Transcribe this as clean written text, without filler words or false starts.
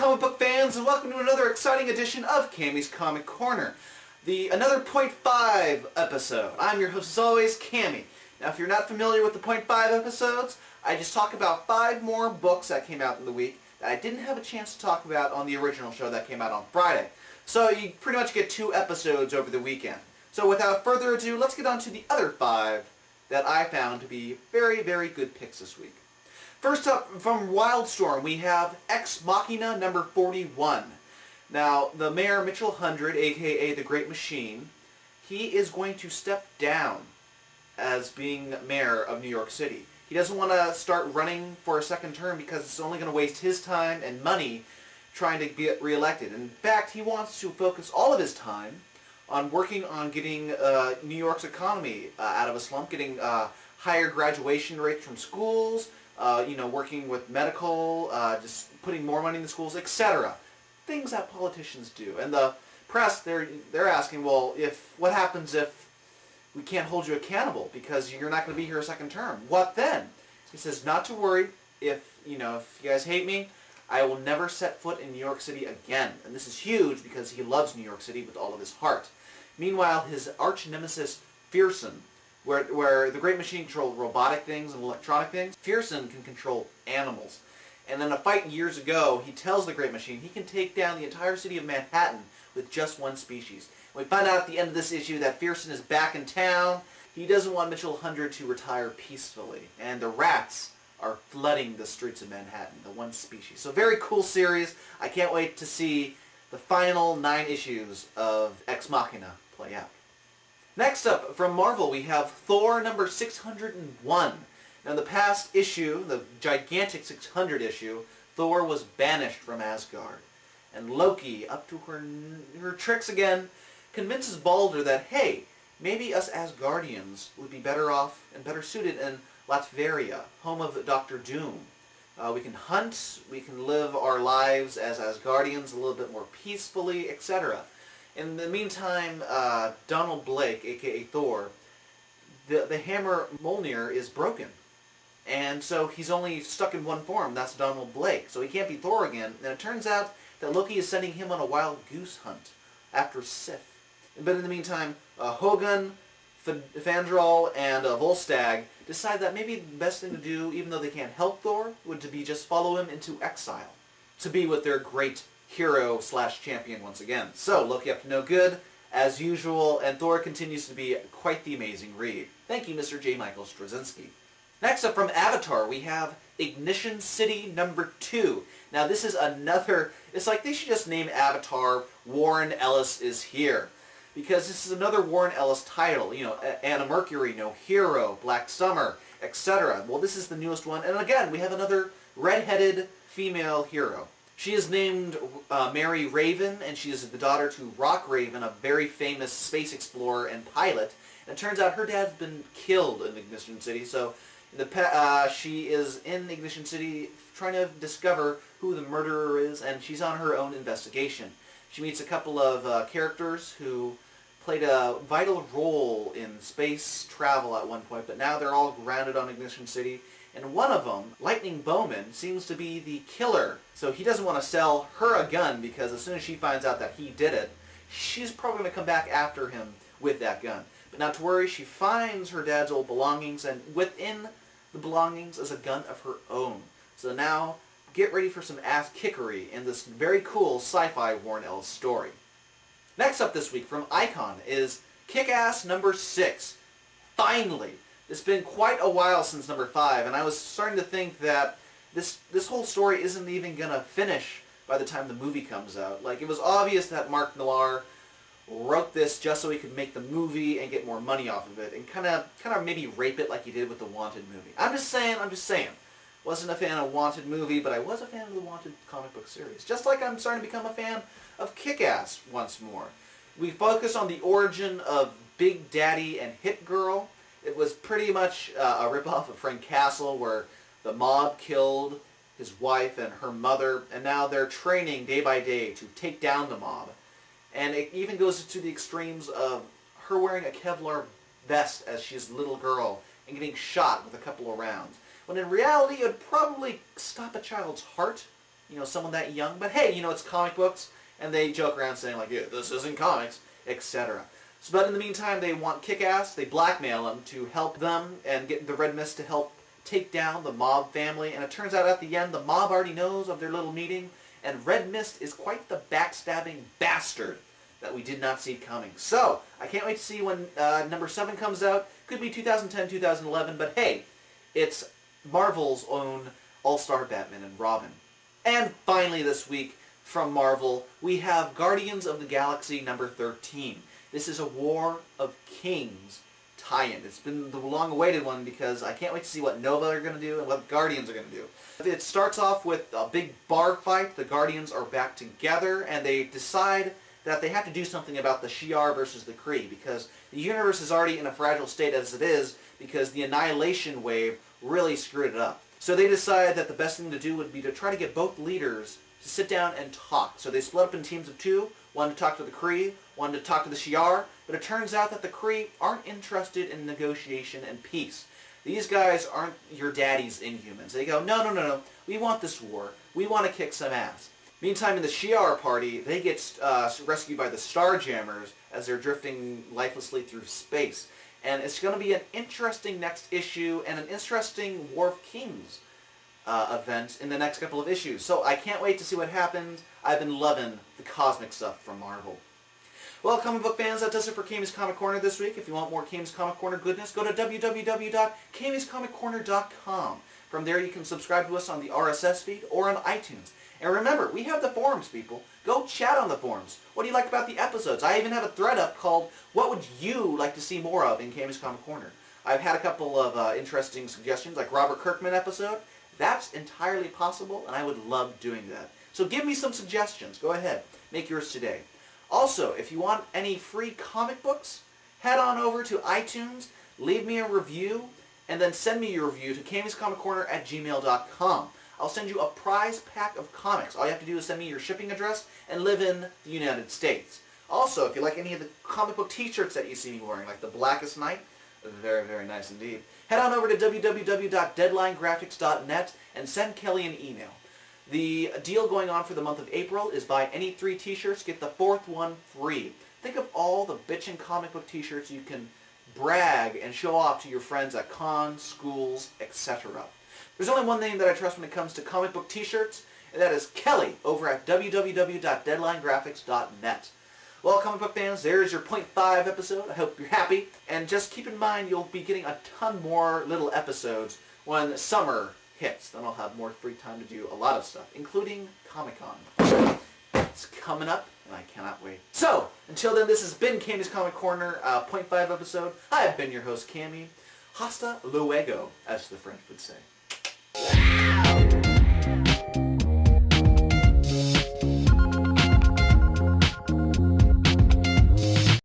comic book fans, and welcome to another exciting edition of Cammy's Comic Corner. Another .5 episode. I'm your host as always, Cammy. Now if you're not familiar with the .5 episodes, I just talk about 5 more books that came out in the week that I didn't have a chance to talk about on the original show that came out on Friday. So you pretty much get 2 episodes over the weekend. So without further ado, let's get on to the other 5 that I found to be very, very good picks this week. First up, from WildStorm, we have Ex Machina number 41. Now, the Mayor Mitchell 100, aka the Great Machine, he is going to step down as being mayor of New York City. He doesn't want to start running for a second term because it's only going to waste his time and money trying to get reelected. In fact, he wants to focus all of his time on working on getting New York's economy out of a slump, getting higher graduation rates from schools, working with medical, just putting more money in the schools, etc. Things that politicians do. And the press, they're asking, well, what happens if we can't hold you accountable because you're not going to be here a second term? What then? He says, not to worry. If you guys hate me, I will never set foot in New York City again. And this is huge because he loves New York City with all of his heart. Meanwhile, his arch nemesis, Fearson, where the Great Machine controlled robotic things and electronic things, Fearson can control animals. And in a fight years ago, he tells the Great Machine he can take down the entire city of Manhattan with just one species. And we find out at the end of this issue that Fearson is back in town. He doesn't want Mitchell 100 to retire peacefully. And the rats are flooding the streets of Manhattan, the one species. So very cool series. I can't wait to see the final 9 issues of Ex Machina play out. Next up, from Marvel, we have Thor number 601. Now in the past issue, the gigantic 600 issue, Thor was banished from Asgard. And Loki, up to her tricks again, convinces Balder that, hey, maybe us Asgardians would be better off and better suited in Latveria, home of Dr. Doom. We can hunt, we can live our lives as Asgardians a little bit more peacefully, etc. In the meantime, Donald Blake, aka Thor, the hammer Mjolnir is broken. And so he's only stuck in one form, that's Donald Blake. So he can't be Thor again. And it turns out that Loki is sending him on a wild goose hunt after Sif. But in the meantime, Hogun, Fandral, and Volstagg decide that maybe the best thing to do, even though they can't help Thor, would to be just follow him into exile, to be with their great hero/champion once again. So, Loki up to no good, as usual, and Thor continues to be quite the amazing read. Thank you, Mr. J. Michael Straczynski. Next up from Avatar, we have Ignition City number 2. Now this is another, it's like they should just name Avatar Warren Ellis is Here. Because this is another Warren Ellis title, Anna Mercury, No Hero, Black Summer, etc. Well, this is the newest one, and again, we have another red-headed female hero. She is named Mary Raven, and she is the daughter to Rock Raven, a very famous space explorer and pilot. And it turns out her dad's been killed in Ignition City, so she is in Ignition City trying to discover who the murderer is, and she's on her own investigation. She meets a couple of characters who played a vital role in space travel at one point, but now they're all grounded on Ignition City. And one of them, Lightning Bowman, seems to be the killer. So he doesn't want to sell her a gun because as soon as she finds out that he did it, she's probably going to come back after him with that gun. But not to worry, she finds her dad's old belongings, and within the belongings is a gun of her own. So now, get ready for some ass-kickery in this very cool sci-fi Warren Ellis story. Next up this week from Icon is Kick-Ass number 6. Finally! It's been quite a while since number 5, and I was starting to think that this whole story isn't even going to finish by the time the movie comes out. Like, it was obvious that Mark Millar wrote this just so he could make the movie and get more money off of it, and kind of maybe rape it like he did with the Wanted movie. I'm just saying. Wasn't a fan of Wanted movie, but I was a fan of the Wanted comic book series. Just like I'm starting to become a fan of Kick-Ass once more. We focus on the origin of Big Daddy and Hit Girl. It was pretty much a ripoff of Frank Castle, where the mob killed his wife and her mother, and now they're training day by day to take down the mob. And it even goes to the extremes of her wearing a Kevlar vest as she's a little girl and getting shot with a couple of rounds. When in reality, it would probably stop a child's heart someone that young. But hey, it's comic books, and they joke around saying like, yeah, this isn't comics, etc. So, but in the meantime, they want Kick-Ass. They blackmail him to help them and get the Red Mist to help take down the Mob family. And it turns out at the end, the Mob already knows of their little meeting, and Red Mist is quite the backstabbing bastard that we did not see coming. So, I can't wait to see when number 7 comes out. Could be 2010, 2011, but hey, it's Marvel's own All-Star Batman and Robin. And finally this week, from Marvel, we have Guardians of the Galaxy number 13. This is a War of Kings tie-in. It's been the long-awaited one because I can't wait to see what Nova are going to do and what Guardians are going to do. It starts off with a big bar fight. The Guardians are back together, and they decide that they have to do something about the Shi'ar versus the Kree, because the universe is already in a fragile state as it is, because the Annihilation Wave really screwed it up. So they decide that the best thing to do would be to try to get both leaders to sit down and talk. So they split up in teams of 2, one to talk to the Kree, one to talk to the Shi'ar, but it turns out that the Kree aren't interested in negotiation and peace. These guys aren't your daddy's Inhumans. They go, no, we want this war. We want to kick some ass. Meantime, in the Shi'ar party, they get rescued by the Starjammers as they're drifting lifelessly through space. And it's going to be an interesting next issue and an interesting War of Kings event in the next couple of issues. So I can't wait to see what happens. I've been loving the cosmic stuff from Marvel. Well, comic book fans, that does it for Cammy's Comic Corner this week. If you want more Cammy's Comic Corner goodness, go to www.cammyscomiccorner.com. From there, you can subscribe to us on the RSS feed or on iTunes. And remember, we have the forums, people. Go chat on the forums. What do you like about the episodes? I even have a thread up called, what would you like to see more of in Cammy's Comic Corner? I've had a couple of interesting suggestions, like Robert Kirkman episode. That's entirely possible, and I would love doing that. So give me some suggestions. Go ahead. Make yours today. Also, if you want any free comic books, head on over to iTunes, leave me a review, and then send me your review to cammyscomiccorner@gmail.com. I'll send you a prize pack of comics. All you have to do is send me your shipping address and live in the United States. Also, if you like any of the comic book t-shirts that you see me wearing, like the Blackest Night, very, very nice indeed, head on over to www.deadlinegraphics.net and send Kelly an email. The deal going on for the month of April is buy any 3 t-shirts, get the 4th one free. Think of all the bitchin' comic book t-shirts you can brag and show off to your friends at cons, schools, etc. There's only one name that I trust when it comes to comic book t-shirts, and that is Kelly over at www.deadlinegraphics.net. Well, comic book fans, there's your .5 episode. I hope you're happy. And just keep in mind you'll be getting a ton more little episodes when summer hits. Then I'll have more free time to do a lot of stuff, including Comic-Con. It's coming up, and I cannot wait. So, until then, this has been Cammy's Comic Corner, .5 episode. I have been your host, Cammy. Hasta luego, as the French would say.